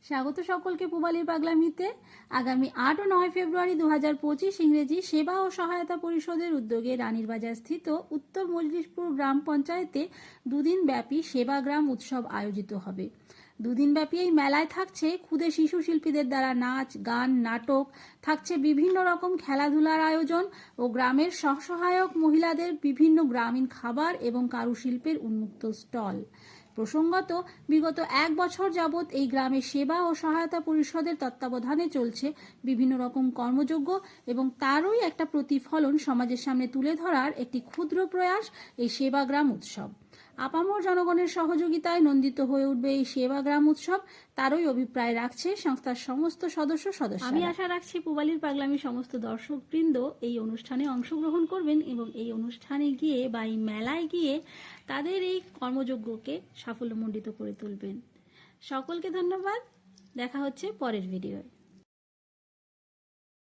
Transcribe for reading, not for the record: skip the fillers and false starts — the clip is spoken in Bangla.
স্বাগত সকলকে পুবালির পাগলামিতে। আগামী 8 ও 9 ফেব্রুয়ারি 2025 ইংরেজি সেবা ও সহায়তা পরিষদের উদ্যোগে রানীর বাজার স্থিত উত্তর মজলিশপুর গ্রাম পঞ্চায়েতে দুদিন ব্যাপী সেবাগ্রাম উৎসব আয়োজিত হবে। দুদিন ব্যাপী এই মেলায় থাকছে ক্ষুদে শিশু শিল্পীদের দ্বারা নাচ, গান, নাটক, থাকছে বিভিন্ন রকম খেলাধুলার আয়োজন ও গ্রামের স্বসহায়ক মহিলাদের বিভিন্ন গ্রামীণ খাবার এবং কারুশিল্পের উন্মুক্ত স্টল। প্রসঙ্গত, বিগত 1 বছর যাবৎ এই গ্রামে সেবা ও সহায়তা পরিষদের তত্ত্বাবধানে চলছে বিভিন্ন রকম কর্মযজ্ঞ এবং তারই একটা প্রতিফলন সমাজের সামনে তুলে ধরার একটি ক্ষুদ্র প্রয়াস এই সেবাগ্রাম উৎসব। আপামর জনগণের সহযোগিতায় নন্দিত হয়ে উঠবে এই সেবাগ্রাম উৎসব, তারই অভিপ্রায় রাখছে সংস্থার সমস্ত সদস্য। আমি আশা রাখছি পুবালির পাগলামি সমস্ত দর্শকবৃন্দ এই অনুষ্ঠানে অংশগ্রহণ করবেন এবং এই অনুষ্ঠানে গিয়ে বা এই মেলায় গিয়ে তাদের এই কর্মযজ্ঞকে সাফল্যমণ্ডিত করে তুলবেন। সকলকে ধন্যবাদ। দেখা হচ্ছে পরের ভিডিওয়।